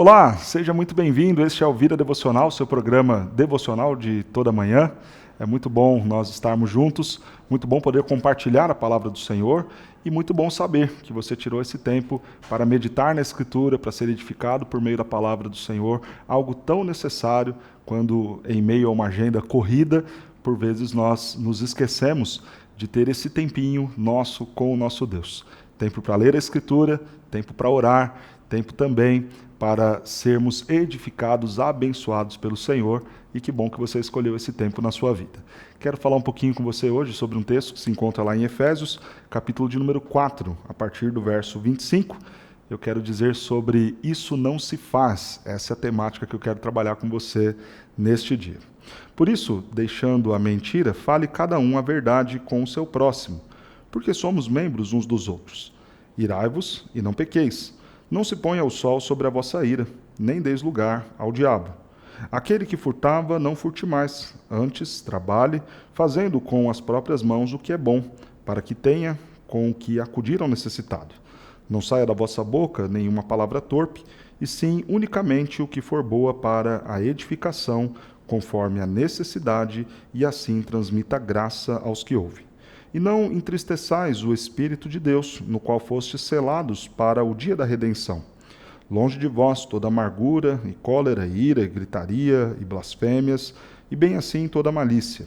Olá, seja muito bem-vindo. Este é o Vida Devocional, seu programa devocional de toda manhã. É muito bom nós estarmos juntos, muito bom poder compartilhar a palavra do Senhor e muito bom saber que você tirou esse tempo para meditar na Escritura, para ser edificado por meio da palavra do Senhor, algo tão necessário quando, em meio a uma agenda corrida, por vezes nós nos esquecemos de ter esse tempinho nosso com o nosso Deus. Tempo para ler a Escritura, tempo para orar, tempo também para sermos edificados, abençoados pelo Senhor, e que bom que você escolheu esse tempo na sua vida. Quero falar um pouquinho com você hoje sobre um texto que se encontra lá em Efésios, capítulo de número 4, a partir do verso 25. Eu quero dizer sobre isso não se faz. Essa é a temática que eu quero trabalhar com você neste dia. Por isso, deixando a mentira, fale cada um a verdade com o seu próximo, porque somos membros uns dos outros. Irai-vos e não pequeis. Não se ponha o sol sobre a vossa ira, nem deis lugar ao diabo. Aquele que furtava, não furte mais. Antes, trabalhe, fazendo com as próprias mãos o que é bom, para que tenha com o que acudir ao necessitado. Não saia da vossa boca nenhuma palavra torpe, e sim unicamente o que for boa para a edificação, conforme a necessidade, e assim transmita graça aos que ouvem. E não entristeçais o Espírito de Deus, no qual fostes selados para o dia da redenção. Longe de vós toda amargura, e cólera, e ira, e gritaria, e blasfêmias, e bem assim toda malícia.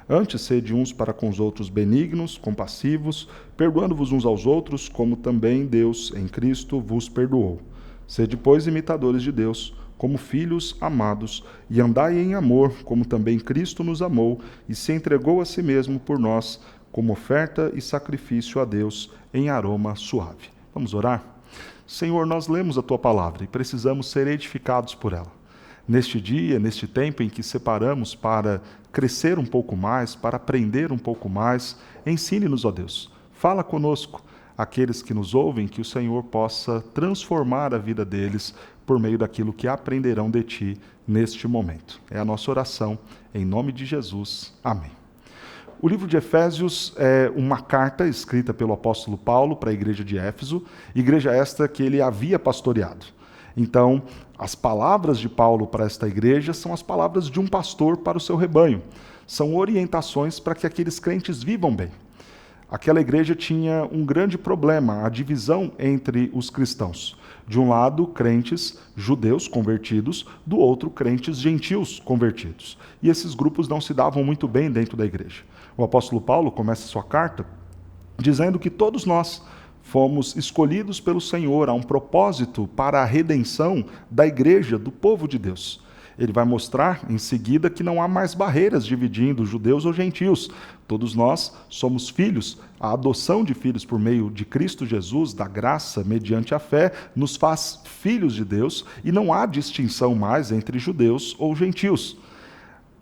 Antes sede uns para com os outros benignos, compassivos, perdoando-vos uns aos outros, como também Deus em Cristo vos perdoou. Sede, pois, imitadores de Deus, como filhos amados, e andai em amor, como também Cristo nos amou, e se entregou a si mesmo por nós, como oferta e sacrifício a Deus em aroma suave. Vamos orar? Senhor, nós lemos a Tua palavra e precisamos ser edificados por ela. Neste dia, neste tempo em que separamos para crescer um pouco mais, para aprender um pouco mais, ensine-nos, ó Deus. Fala conosco, aqueles que nos ouvem, que o Senhor possa transformar a vida deles por meio daquilo que aprenderão de Ti neste momento. É a nossa oração, em nome de Jesus. Amém. O livro de Efésios é uma carta escrita pelo apóstolo Paulo para a igreja de Éfeso, igreja esta que ele havia pastoreado. Então, as palavras de Paulo para esta igreja são as palavras de um pastor para o seu rebanho. São orientações para que aqueles crentes vivam bem. Aquela igreja tinha um grande problema, a divisão entre os cristãos. De um lado, crentes judeus convertidos, do outro, crentes gentios convertidos. E esses grupos não se davam muito bem dentro da igreja. O apóstolo Paulo começa sua carta dizendo que todos nós fomos escolhidos pelo Senhor a um propósito para a redenção da igreja, do povo de Deus. Ele vai mostrar em seguida que não há mais barreiras dividindo judeus ou gentios. Todos nós somos filhos. A adoção de filhos por meio de Cristo Jesus, da graça, mediante a fé, nos faz filhos de Deus e não há distinção mais entre judeus ou gentios.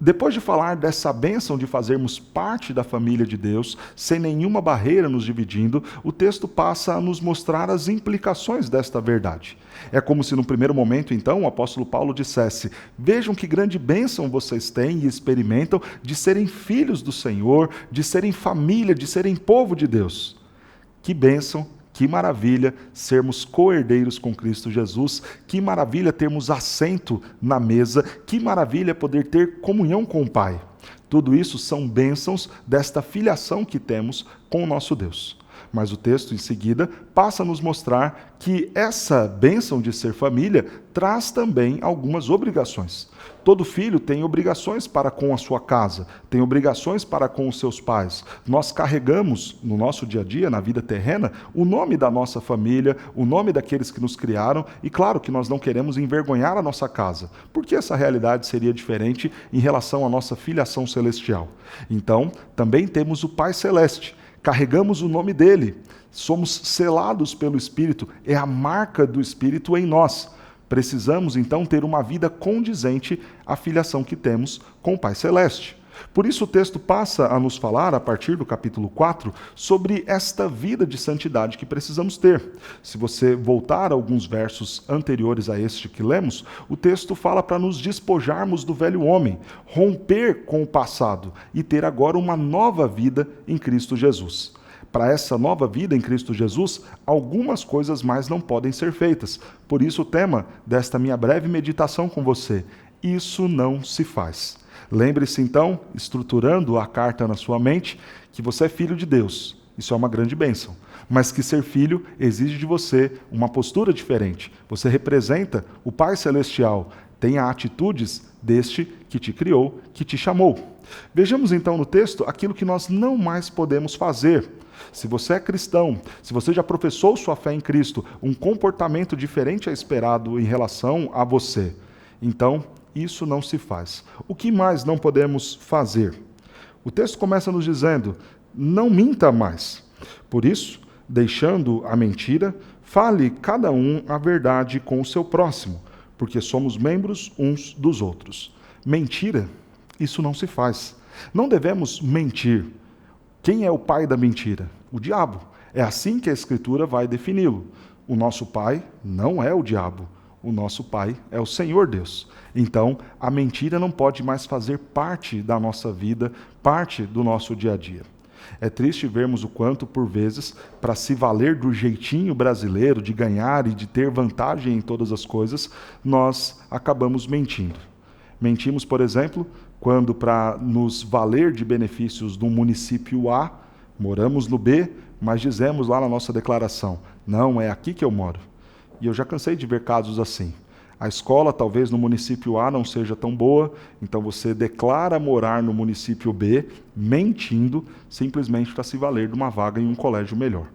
Depois de falar dessa bênção de fazermos parte da família de Deus, sem nenhuma barreira nos dividindo, o texto passa a nos mostrar as implicações desta verdade. É como se no primeiro momento, então, o apóstolo Paulo dissesse: vejam que grande bênção vocês têm e experimentam de serem filhos do Senhor, de serem família, de serem povo de Deus. Que bênção! Que maravilha sermos co-herdeiros com Cristo Jesus, que maravilha termos assento na mesa, que maravilha poder ter comunhão com o Pai. Tudo isso são bênçãos desta filiação que temos com o nosso Deus. Mas o texto, em seguida, passa a nos mostrar que essa bênção de ser família traz também algumas obrigações. Todo filho tem obrigações para com a sua casa, tem obrigações para com os seus pais. Nós carregamos, no nosso dia a dia, na vida terrena, o nome da nossa família, o nome daqueles que nos criaram, e claro que nós não queremos envergonhar a nossa casa, porque essa realidade seria diferente em relação à nossa filiação celestial. Então, também temos o Pai Celeste. Carregamos o nome dele, somos selados pelo Espírito, é a marca do Espírito em nós. Precisamos, então, ter uma vida condizente à filiação que temos com o Pai Celeste. Por isso o texto passa a nos falar, a partir do capítulo 4, sobre esta vida de santidade que precisamos ter. Se você voltar a alguns versos anteriores a este que lemos, o texto fala para nos despojarmos do velho homem, romper com o passado e ter agora uma nova vida em Cristo Jesus. para essa nova vida em Cristo Jesus, algumas coisas mais não podem ser feitas. Por isso o tema desta minha breve meditação com você: isso não se faz. Lembre-se então, estruturando a carta na sua mente, que você é filho de Deus. Isso é uma grande bênção. Mas que ser filho exige de você uma postura diferente. Você representa o Pai Celestial. Tenha atitudes deste que te criou, que te chamou. Vejamos então no texto aquilo que nós não mais podemos fazer. Se você é cristão, se você já professou sua fé em Cristo, um comportamento diferente é esperado em relação a você. Então, isso não se faz. O que mais não podemos fazer? O texto começa nos dizendo: não minta mais. Por isso, deixando a mentira, fale cada um a verdade com o seu próximo, porque somos membros uns dos outros. Mentira, isso não se faz. Não devemos mentir. Quem é o pai da mentira? O diabo. É assim que a Escritura vai defini-lo. O nosso pai não é o diabo. O nosso pai é o Senhor Deus. Então, a mentira não pode mais fazer parte da nossa vida, parte do nosso dia a dia. É triste vermos o quanto, por vezes, para se valer do jeitinho brasileiro de ganhar e de ter vantagem em todas as coisas, nós acabamos mentindo. Mentimos, por exemplo, quando, para nos valer de benefícios do município A, moramos no B, mas dizemos lá na nossa declaração: não, é aqui que eu moro. E eu já cansei de ver casos assim. A escola, talvez no município A, não seja tão boa, então você declara morar no município B, mentindo, simplesmente para se valer de uma vaga em um colégio melhor.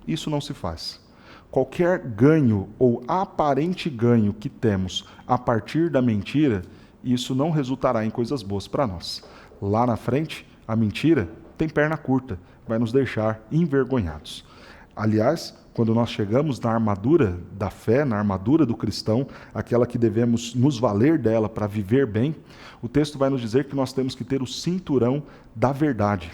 Isso não se faz. Qualquer ganho ou aparente ganho que temos a partir da mentira, isso não resultará em coisas boas para nós. Lá na frente, a mentira tem perna curta, vai nos deixar envergonhados. Aliás, quando nós chegamos na armadura da fé, na armadura do cristão, aquela que devemos nos valer dela para viver bem, o texto vai nos dizer que nós temos que ter o cinturão da verdade.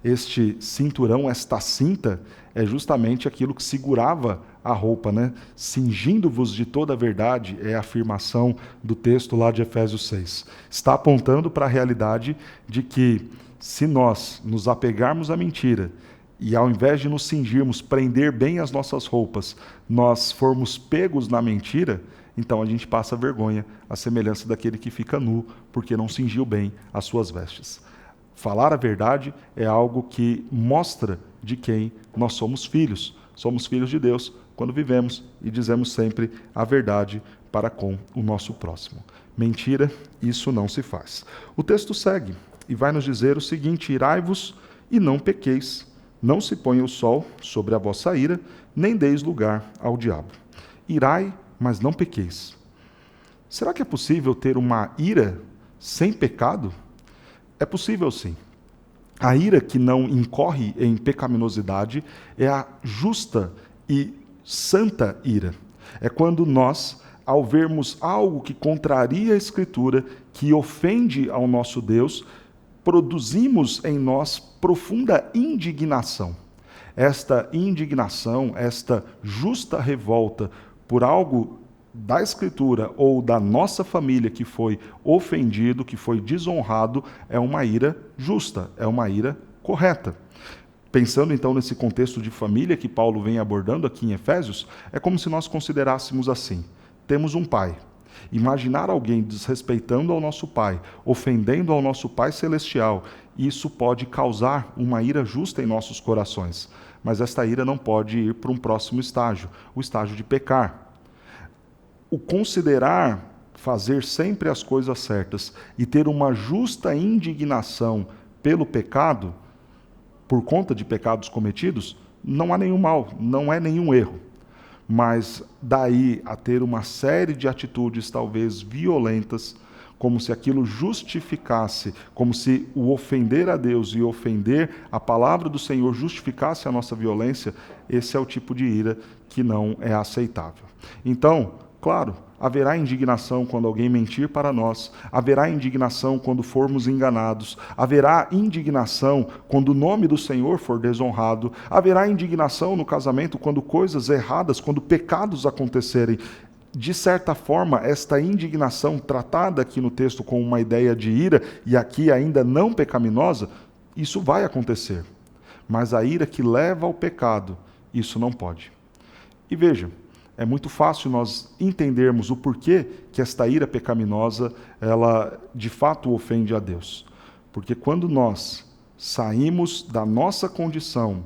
Este cinturão, esta cinta, é justamente aquilo que segurava a roupa, né? Cingindo-vos de toda a verdade, é a afirmação do texto lá de Efésios 6. Está apontando para a realidade de que, se nós nos apegarmos à mentira, e ao invés de nos cingirmos, prender bem as nossas roupas, nós formos pegos na mentira, então a gente passa vergonha, a semelhança daquele que fica nu, porque não cingiu bem as suas vestes. Falar a verdade é algo que mostra de quem nós somos filhos. Somos filhos de Deus quando vivemos e dizemos sempre a verdade para com o nosso próximo. Mentira, isso não se faz. O texto segue e vai nos dizer o seguinte: irai-vos e não pequeis. Não se ponha o sol sobre a vossa ira, nem deis lugar ao diabo. Irai, mas não pequeis. Será que é possível ter uma ira sem pecado? É possível, sim. A ira que não incorre em pecaminosidade é a justa e santa ira. É quando nós, ao vermos algo que contraria a Escritura, que ofende ao nosso Deus, produzimos em nós profunda indignação. Esta indignação, esta justa revolta por algo da Escritura ou da nossa família que foi ofendido, que foi desonrado, é uma ira justa, é uma ira correta. Pensando então nesse contexto de família que Paulo vem abordando aqui em Efésios, é como se nós considerássemos assim: temos um pai. Imaginar alguém desrespeitando ao nosso Pai, ofendendo ao nosso Pai Celestial, isso pode causar uma ira justa em nossos corações. Mas esta ira não pode ir para um próximo estágio, o estágio de pecar. O considerar fazer sempre as coisas certas e ter uma justa indignação pelo pecado, por conta de pecados cometidos, não há nenhum mal, não é nenhum erro. Mas daí a ter uma série de atitudes talvez violentas, como se aquilo justificasse, como se o ofender a Deus e ofender a palavra do Senhor justificasse a nossa violência, esse é o tipo de ira que não é aceitável. Então, claro, haverá indignação quando alguém mentir para nós, haverá indignação quando formos enganados, haverá indignação quando o nome do Senhor for desonrado, haverá indignação no casamento quando coisas erradas, quando pecados acontecerem. De certa forma, esta indignação, tratada aqui no texto com uma ideia de ira, e aqui ainda não pecaminosa, isso vai acontecer. mas a ira que leva ao pecado, isso não pode. E veja, é muito fácil nós entendermos o porquê que esta ira pecaminosa, ela de fato ofende a Deus. Porque quando nós saímos da nossa condição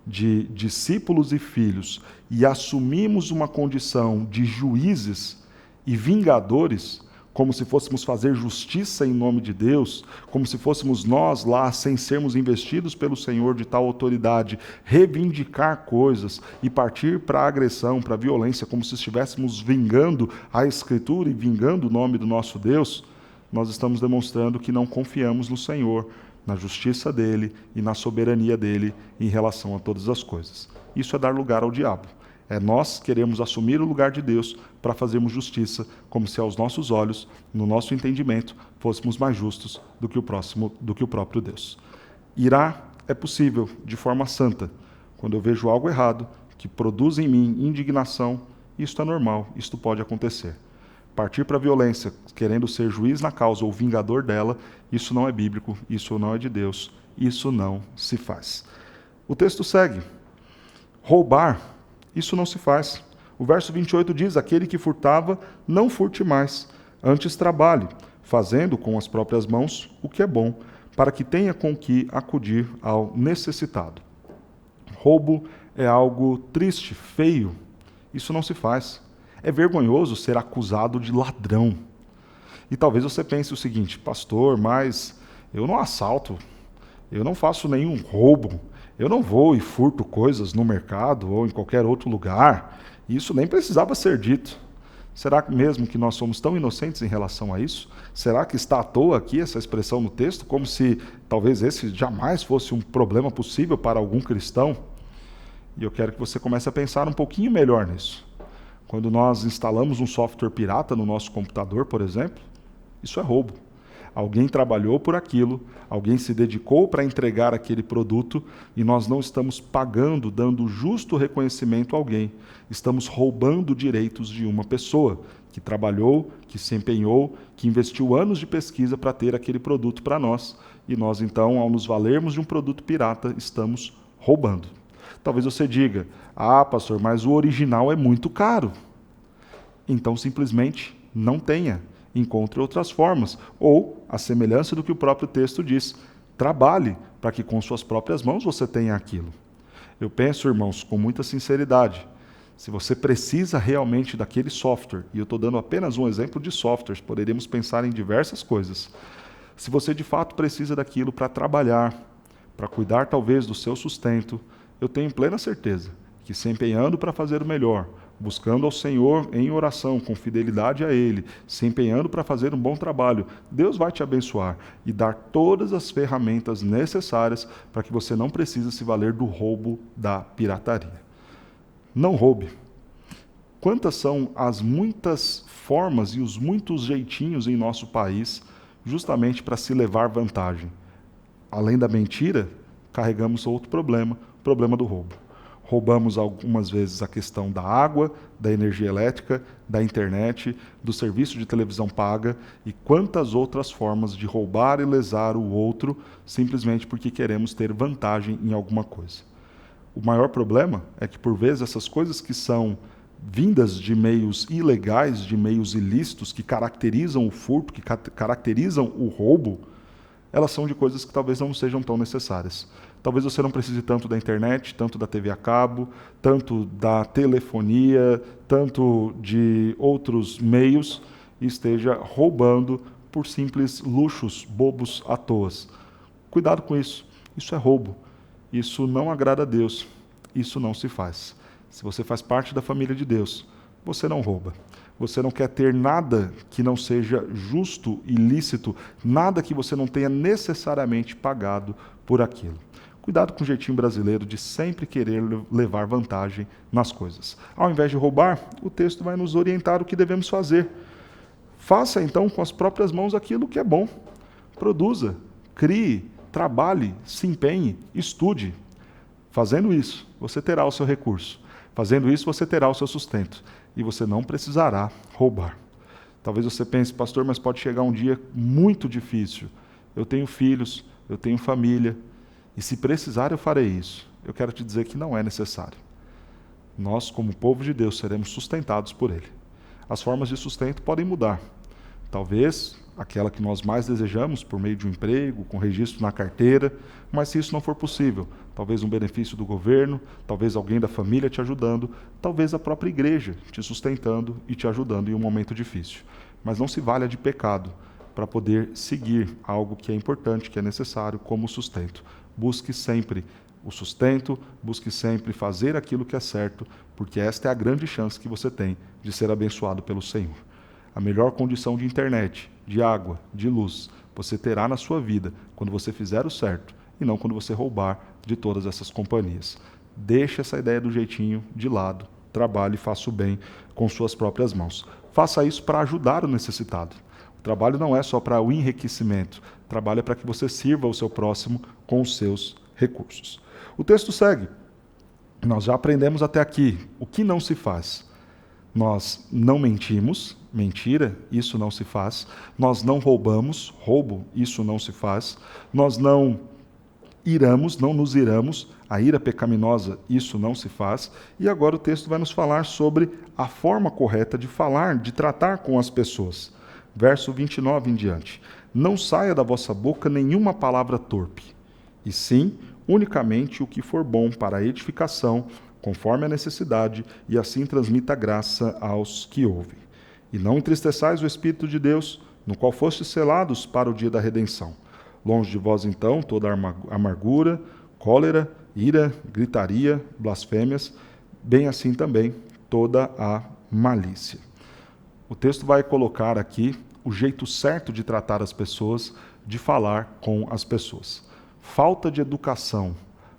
de discípulos e filhos e assumimos uma condição de juízes e vingadores, como se fôssemos fazer justiça em nome de Deus, como se fôssemos nós lá, sem sermos investidos pelo Senhor de tal autoridade, reivindicar coisas e partir para a agressão, para a violência, como se estivéssemos vingando a Escritura e vingando o nome do nosso Deus, nós estamos demonstrando que não confiamos no Senhor, na justiça dele e na soberania dele em relação a todas as coisas. Isso é dar lugar ao diabo. É nós queremos assumir o lugar de Deus para fazermos justiça, como se aos nossos olhos, no nosso entendimento, fôssemos mais justos do que o próprio Deus. Irá é possível de forma santa. Quando eu vejo algo errado, que produz em mim indignação, isto é normal, isto pode acontecer. Partir para a violência, querendo ser juiz na causa ou vingador dela, isso não é bíblico, isso não é de Deus, isso não se faz. O texto segue. Roubar, isso não se faz. O verso 28 diz: aquele que furtava, não furte mais, antes trabalhe, fazendo com as próprias mãos o que é bom, para que tenha com que acudir ao necessitado. Roubo é algo triste, feio. Isso não se faz. É vergonhoso ser acusado de ladrão. E talvez você pense o seguinte: pastor, mas eu não assalto, eu não faço nenhum roubo, eu não vou e furto coisas no mercado ou em qualquer outro lugar. Isso nem precisava ser dito. Será mesmo que nós somos tão inocentes em relação a isso? Será que está à toa aqui essa expressão no texto, como se talvez esse jamais fosse um problema possível para algum cristão? E eu quero que você comece a pensar um pouquinho melhor nisso. Quando nós instalamos um software pirata no nosso computador, por exemplo, isso é roubo. Alguém trabalhou por aquilo, alguém se dedicou para entregar aquele produto e nós não estamos pagando, dando justo reconhecimento a alguém. Estamos roubando direitos de uma pessoa que trabalhou, que se empenhou, que investiu anos de pesquisa para ter aquele produto para nós. E nós, então, ao nos valermos de um produto pirata, estamos roubando. Talvez você diga: ah, pastor, mas o original é muito caro. Então, simplesmente não tenha. Encontre outras formas. Ou, a semelhança do que o próprio texto diz, trabalhe para que com suas próprias mãos você tenha aquilo. Eu penso, irmãos, com muita sinceridade, se você precisa realmente daquele software, e eu estou dando apenas um exemplo de softwares, poderíamos pensar em diversas coisas. Se você de fato precisa daquilo para trabalhar, para cuidar talvez do seu sustento, eu tenho plena certeza que se empenhando para fazer o melhor, buscando ao Senhor em oração, com fidelidade a Ele, se empenhando para fazer um bom trabalho, Deus vai te abençoar e dar todas as ferramentas necessárias para que você não precise se valer do roubo da pirataria. Não roube. Quantas são as muitas formas e os muitos jeitinhos em nosso país justamente para se levar vantagem? Além da mentira, carregamos outro problema, o problema do roubo. Roubamos algumas vezes a questão da água, da energia elétrica, da internet, do serviço de televisão paga e quantas outras formas de roubar e lesar o outro simplesmente porque queremos ter vantagem em alguma coisa. O maior problema é que, por vezes, essas coisas que são vindas de meios ilegais, de meios ilícitos, que caracterizam o furto, que caracterizam o roubo, elas são de coisas que talvez não sejam tão necessárias. Talvez você não precise tanto da internet, tanto da TV a cabo, tanto da telefonia, tanto de outros meios, e esteja roubando por simples luxos bobos à toa. Cuidado com isso. Isso é roubo. Isso não agrada a Deus. Isso não se faz. Se você faz parte da família de Deus, você não rouba. Você não quer ter nada que não seja justo e lícito, nada que você não tenha necessariamente pagado por aquilo. Cuidado com o jeitinho brasileiro de sempre querer levar vantagem nas coisas. Ao invés de roubar, o texto vai nos orientar o que devemos fazer. Faça então com as próprias mãos aquilo que é bom. Produza, crie, trabalhe, se empenhe, estude. Fazendo isso, você terá o seu recurso. Fazendo isso, você terá o seu sustento. E você não precisará roubar. Talvez você pense: pastor, mas pode chegar um dia muito difícil. Eu tenho filhos, eu tenho família. e se precisar eu farei isso. Eu quero te dizer que não é necessário. Nós, como povo de Deus, seremos sustentados por Ele. As formas de sustento podem mudar. Talvez aquela que nós mais desejamos, por meio de um emprego, com registro na carteira, mas se isso não for possível, talvez um benefício do governo, talvez alguém da família te ajudando, talvez a própria igreja te sustentando e te ajudando em um momento difícil. Mas não se valha de pecado para poder seguir algo que é importante, que é necessário, como sustento. Busque sempre o sustento, busque sempre fazer aquilo que é certo, porque esta é a grande chance que você tem de ser abençoado pelo Senhor. A melhor condição de internet, de água, de luz, você terá na sua vida quando você fizer o certo e não quando você roubar de todas essas companhias. Deixe essa ideia do jeitinho de lado, trabalhe e faça o bem com suas próprias mãos. Faça isso para ajudar o necessitado. O trabalho não é só para o enriquecimento, o trabalho é para que você sirva o seu próximo com os seus recursos. O texto segue. Nós já aprendemos até aqui o que não se faz. Nós não mentimos, mentira, isso não se faz. Nós não roubamos, roubo, isso não se faz. Nós não iramos, não nos iramos, a ira pecaminosa, isso não se faz. E agora o texto vai nos falar sobre a forma correta de falar, de tratar com as pessoas. Verso 29 em diante. Não saia da vossa boca nenhuma palavra torpe, e sim, unicamente o que for bom para a edificação, conforme a necessidade, e assim transmita graça aos que ouvem. E não entristeçais o Espírito de Deus, no qual fostes selados para o dia da redenção. Longe de vós, então, toda amargura, cólera, ira, gritaria, blasfêmias, bem assim também toda a malícia. O texto vai colocar aqui o jeito certo de tratar as pessoas, de falar com as pessoas. Falta de educação,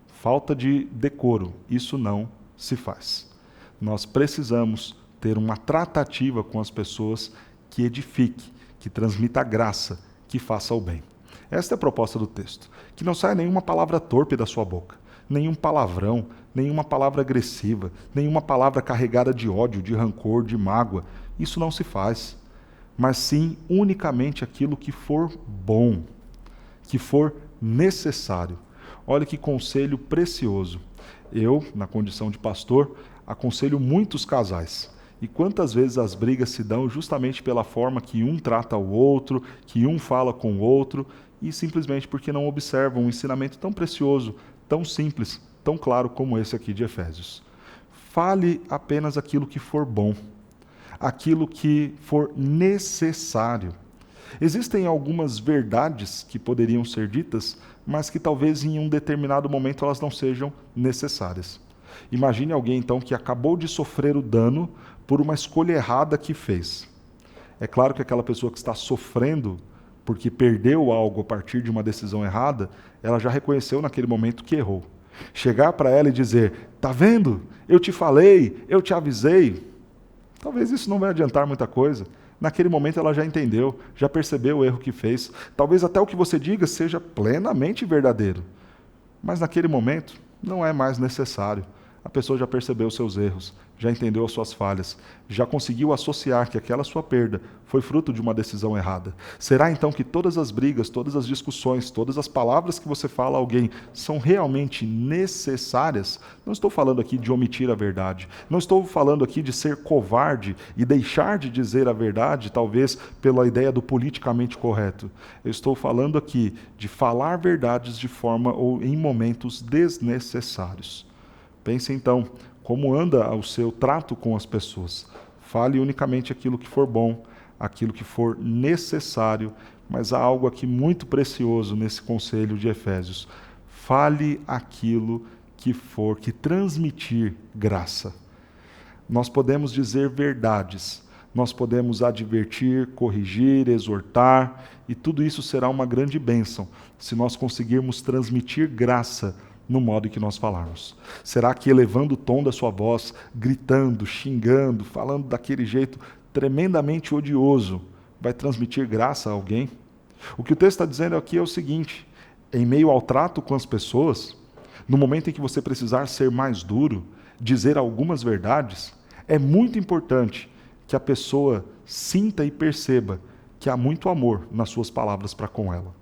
falta de decoro, isso não se faz. Nós precisamos ter uma tratativa com as pessoas que edifique, que transmita graça, que faça o bem. Esta é a proposta do texto. Que não saia nenhuma palavra torpe da sua boca, nenhum palavrão, nenhuma palavra agressiva, nenhuma palavra carregada de ódio, de rancor, de mágoa. Isso não se faz. Mas sim unicamente aquilo que for bom, que for necessário. Olha que conselho precioso. Eu, na condição de pastor, aconselho muitos casais. E quantas vezes as brigas se dão justamente pela forma que um trata o outro, que um fala com o outro, e simplesmente porque não observam um ensinamento tão precioso, tão simples, tão claro como esse aqui de Efésios. Fale apenas aquilo que for bom, aquilo que for necessário. Existem algumas verdades que poderiam ser ditas, mas que talvez em um determinado momento elas não sejam necessárias. Imagine alguém, então, que acabou de sofrer o dano por uma escolha errada que fez. É claro que aquela pessoa que está sofrendo porque perdeu algo a partir de uma decisão errada, ela já reconheceu naquele momento que errou. Chegar para ela e dizer, tá vendo? Eu te falei, eu te avisei. Talvez isso não vai adiantar muita coisa. Naquele momento ela já entendeu, já percebeu o erro que fez. Talvez até o que você diga seja plenamente verdadeiro. Mas naquele momento não é mais necessário. A pessoa já percebeu os seus erros, já entendeu as suas falhas, já conseguiu associar que aquela sua perda foi fruto de uma decisão errada. Será então que todas as brigas, todas as discussões, todas as palavras que você fala a alguém são realmente necessárias? Não estou falando aqui de omitir a verdade, não estou falando aqui de ser covarde e deixar de dizer a verdade, talvez pela ideia do politicamente correto. Eu estou falando aqui de falar verdades de forma ou em momentos desnecessários. Pense então, como anda o seu trato com as pessoas. Fale unicamente aquilo que for bom, aquilo que for necessário, mas há algo aqui muito precioso nesse conselho de Efésios. Fale aquilo que transmitir graça. Nós podemos dizer verdades, nós podemos advertir, corrigir, exortar, e tudo isso será uma grande bênção se nós conseguirmos transmitir graça no modo em que nós falarmos. Será que elevando o tom da sua voz, gritando, xingando, falando daquele jeito tremendamente odioso, vai transmitir graça a alguém? O que o texto está dizendo aqui é o seguinte: em meio ao trato com as pessoas, no momento em que você precisar ser mais duro, dizer algumas verdades, é muito importante que a pessoa sinta e perceba que há muito amor nas suas palavras para com ela.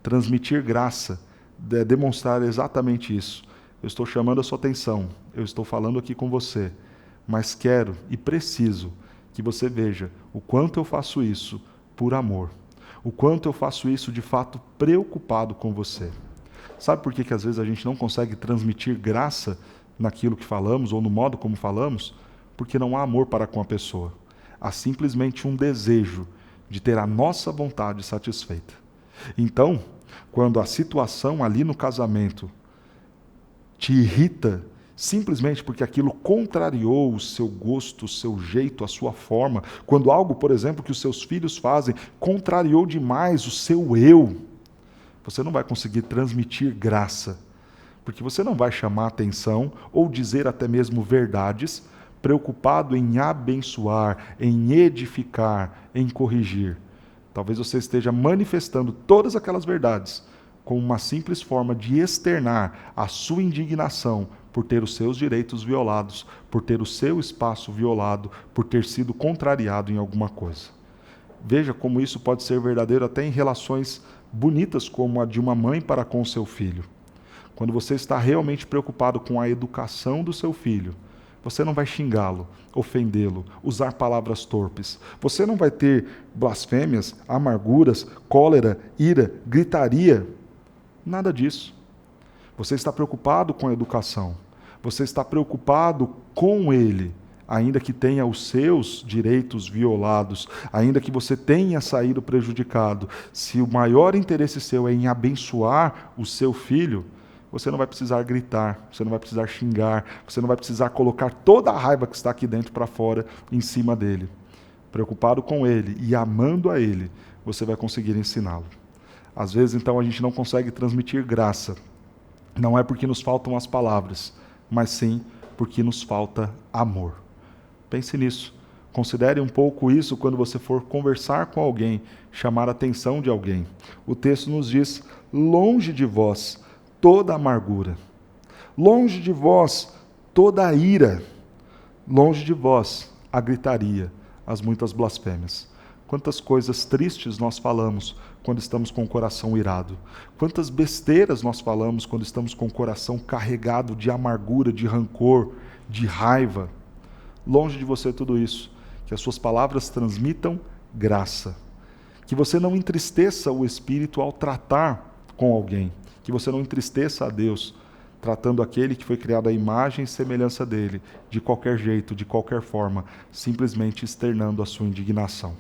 Transmitir graça demonstrar exatamente isso. Eu estou chamando a sua atenção, eu estou falando aqui com você, mas quero e preciso que você veja o quanto eu faço isso por amor, o quanto eu faço isso de fato preocupado com você. Sabe por que às vezes a gente não consegue transmitir graça naquilo que falamos ou no modo como falamos? Porque não há amor para com a pessoa. Há simplesmente um desejo de ter a nossa vontade satisfeita. Então, quando a situação ali no casamento te irrita, simplesmente porque aquilo contrariou o seu gosto, o seu jeito, a sua forma, quando algo, por exemplo, que os seus filhos fazem, contrariou demais o seu eu, você não vai conseguir transmitir graça, porque você não vai chamar atenção ou dizer até mesmo verdades, preocupado em abençoar, em edificar, em corrigir. Talvez você esteja manifestando todas aquelas verdades como uma simples forma de externar a sua indignação por ter os seus direitos violados, por ter o seu espaço violado, por ter sido contrariado em alguma coisa. Veja como isso pode ser verdadeiro até em relações bonitas como a de uma mãe para com o seu filho. Quando você está realmente preocupado com a educação do seu filho, você não vai xingá-lo, ofendê-lo, usar palavras torpes. Você não vai ter blasfêmias, amarguras, cólera, ira, gritaria. Nada disso. Você está preocupado com a educação. Você está preocupado com ele, ainda que tenha os seus direitos violados, ainda que você tenha saído prejudicado. Se o maior interesse seu é em abençoar o seu filho, você não vai precisar gritar, você não vai precisar xingar, você não vai precisar colocar toda a raiva que está aqui dentro para fora em cima dele. Preocupado com ele e amando a ele, você vai conseguir ensiná-lo. Às vezes, então, a gente não consegue transmitir graça. Não é porque nos faltam as palavras, mas sim porque nos falta amor. Pense nisso. Considere um pouco isso quando você for conversar com alguém, chamar a atenção de alguém. O texto nos diz: longe de vós toda amargura, longe de vós toda a ira, longe de vós a gritaria, as muitas blasfêmias. Quantas coisas tristes nós falamos quando estamos com o coração irado. Quantas besteiras nós falamos quando estamos com o coração carregado de amargura, de rancor, de raiva. Longe de você tudo isso. Que as suas palavras transmitam graça. Que você não entristeça o Espírito ao tratar com alguém. Que você não entristeça a Deus tratando aquele que foi criado à imagem e semelhança dele, de qualquer jeito, de qualquer forma, simplesmente externando a sua indignação.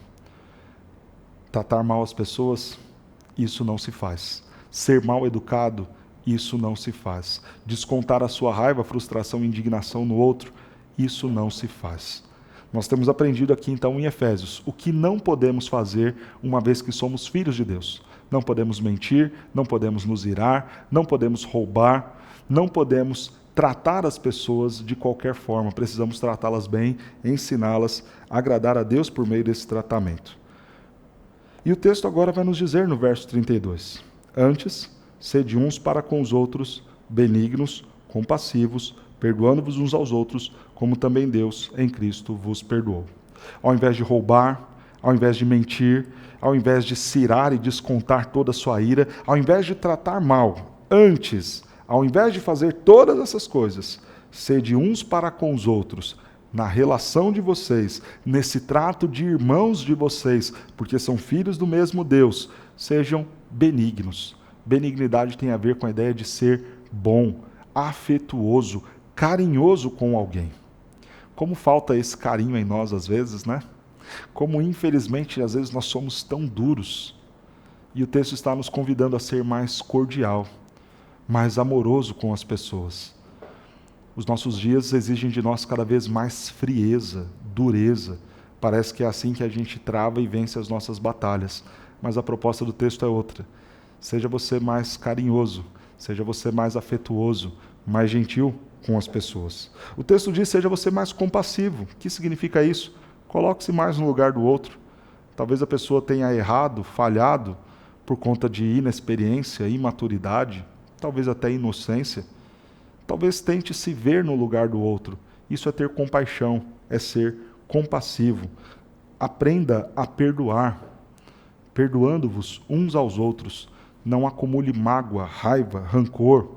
Tratar mal as pessoas, isso não se faz. Ser mal educado, isso não se faz. Descontar a sua raiva, frustração e indignação no outro, isso não se faz. Nós temos aprendido aqui então em Efésios o que não podemos fazer uma vez que somos filhos de Deus. Não podemos mentir, não podemos nos irar, não podemos roubar, não podemos tratar as pessoas de qualquer forma. Precisamos tratá-las bem, ensiná-las, agradar a Deus por meio desse tratamento. E o texto agora vai nos dizer no verso 32: antes, sede uns para com os outros, benignos, compassivos, perdoando-vos uns aos outros, como também Deus em Cristo vos perdoou. Ao invés de roubar, ao invés de mentir, ao invés de se irar e descontar toda a sua ira, ao invés de tratar mal, antes, ao invés de fazer todas essas coisas, sede uns para com os outros, na relação de vocês, nesse trato de irmãos de vocês, porque são filhos do mesmo Deus, sejam benignos. Benignidade tem a ver com a ideia de ser bom, afetuoso, carinhoso com alguém. Como falta esse carinho em nós às vezes, né? Como infelizmente às vezes nós somos tão duros. E o texto está nos convidando a ser mais cordial, mais amoroso com as pessoas. Os nossos dias exigem de nós cada vez mais frieza, dureza. Parece que é assim que a gente trava e vence as nossas batalhas. Mas a proposta do texto é outra. Seja você mais carinhoso, seja você mais afetuoso, mais gentil com as pessoas. O texto diz: seja você mais compassivo. O que significa isso? Coloque-se mais no lugar do outro. Talvez a pessoa tenha errado, falhado, por conta de inexperiência, imaturidade, talvez até inocência. Talvez tente se ver no lugar do outro. Isso é ter compaixão, é ser compassivo. Aprenda a perdoar, perdoando-vos uns aos outros. não acumule mágoa, raiva, rancor.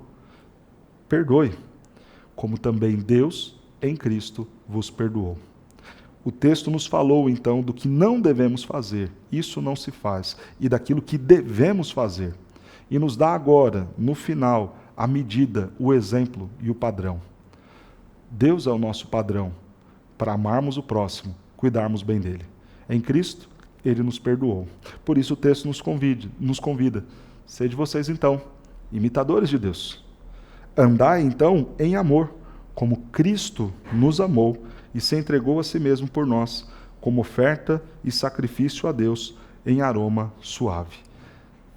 Perdoe, como também Deus, em Cristo, vos perdoou. O texto nos falou, então, do que não devemos fazer. Isso não se faz. E daquilo que devemos fazer. E nos dá agora, no final, a medida, o exemplo e o padrão. Deus é o nosso padrão para amarmos o próximo, cuidarmos bem dele. Em Cristo, ele nos perdoou. Por isso o texto nos convida. Sede vocês, então, imitadores de Deus. Andai, então, em amor, como Cristo nos amou e se entregou a si mesmo por nós, como oferta e sacrifício a Deus em aroma suave.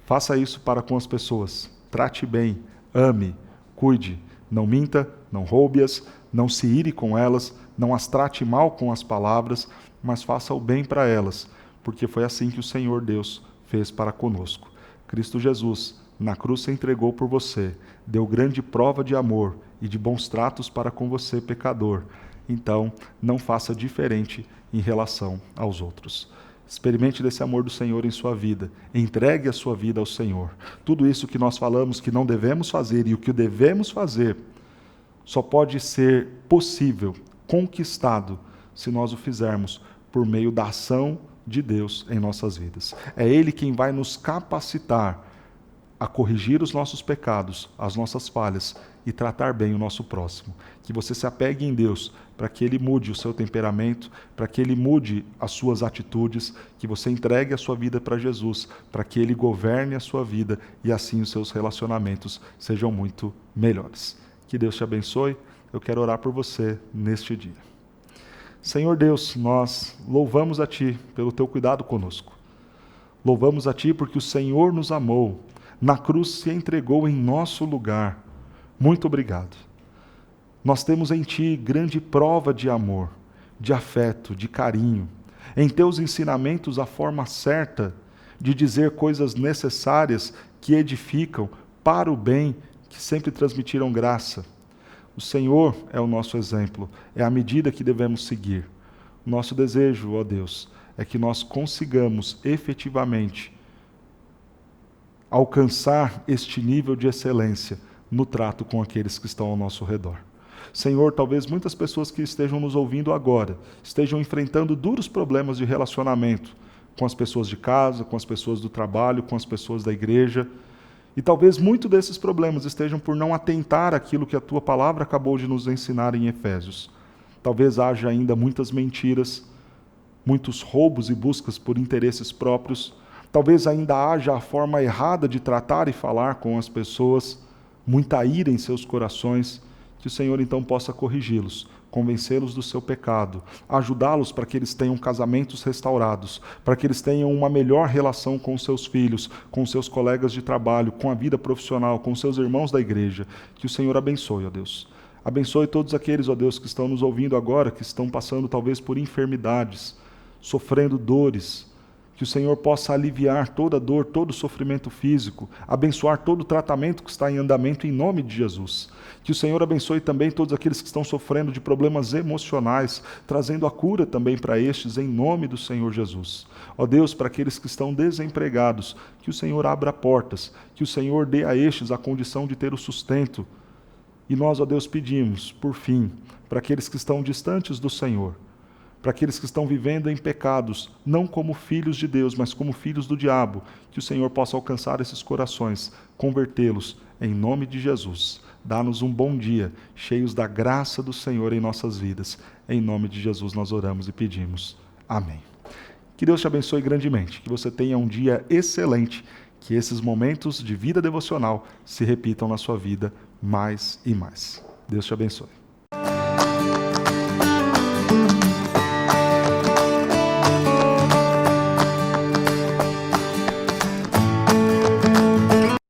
Faça isso para com as pessoas. Trate bem, ame, cuide. Não minta, não roube-as, não se ire com elas, não as trate mal com as palavras, mas faça o bem para elas, porque foi assim que o Senhor Deus fez para conosco. Cristo Jesus, na cruz, se entregou por você, deu grande prova de amor e de bons tratos para com você, pecador. Então, não faça diferente em relação aos outros. Experimente desse amor do Senhor em sua vida. Entregue a sua vida ao Senhor. Tudo isso que nós falamos que não devemos fazer e o que devemos fazer só pode ser possível, conquistado, se nós o fizermos por meio da ação de Deus em nossas vidas. É Ele quem vai nos capacitar a corrigir os nossos pecados, as nossas falhas e tratar bem o nosso próximo. Que você se apegue em Deus para que Ele mude o seu temperamento, para que Ele mude as suas atitudes, que você entregue a sua vida para Jesus, para que Ele governe a sua vida e assim os seus relacionamentos sejam muito melhores. Que Deus te abençoe. Eu quero orar por você neste dia. Senhor Deus, nós louvamos a Ti pelo Teu cuidado conosco. Louvamos a Ti porque o Senhor nos amou, na cruz se entregou em nosso lugar. Muito obrigado. Nós temos em Ti grande prova de amor, de afeto, de carinho. Em Teus ensinamentos a forma certa de dizer coisas necessárias que edificam para o bem, que sempre transmitiram graça. O Senhor é o nosso exemplo, é a medida que devemos seguir. Nosso desejo, ó Deus, é que nós consigamos efetivamente alcançar este nível de excelência no trato com aqueles que estão ao nosso redor. Senhor, talvez muitas pessoas que estejam nos ouvindo agora estejam enfrentando duros problemas de relacionamento com as pessoas de casa, com as pessoas do trabalho, com as pessoas da igreja. E talvez muitos desses problemas estejam por não atentar àquilo que a Tua palavra acabou de nos ensinar em Efésios. Talvez haja ainda muitas mentiras, muitos roubos e buscas por interesses próprios. Talvez ainda haja a forma errada de tratar e falar com as pessoas, muita ira em seus corações. Que o Senhor então possa corrigi-los, convencê-los do seu pecado, ajudá-los para que eles tenham casamentos restaurados, para que eles tenham uma melhor relação com seus filhos, com seus colegas de trabalho, com a vida profissional, com seus irmãos da igreja. Que o Senhor abençoe, ó Deus. Abençoe todos aqueles, ó Deus, que estão nos ouvindo agora, que estão passando talvez por enfermidades, sofrendo dores. Que o Senhor possa aliviar toda dor, todo sofrimento físico, abençoar todo o tratamento que está em andamento em nome de Jesus. Que o Senhor abençoe também todos aqueles que estão sofrendo de problemas emocionais, trazendo a cura também para estes em nome do Senhor Jesus. Ó Deus, para aqueles que estão desempregados, que o Senhor abra portas, que o Senhor dê a estes a condição de ter o sustento. E nós, ó Deus, pedimos, por fim, para aqueles que estão distantes do Senhor, para aqueles que estão vivendo em pecados, não como filhos de Deus, mas como filhos do diabo, que o Senhor possa alcançar esses corações, convertê-los em nome de Jesus. Dá-nos um bom dia, cheios da graça do Senhor em nossas vidas. Em nome de Jesus nós oramos e pedimos. Amém. Que Deus te abençoe grandemente, que você tenha um dia excelente, que esses momentos de vida devocional se repitam na sua vida mais e mais. Deus te abençoe.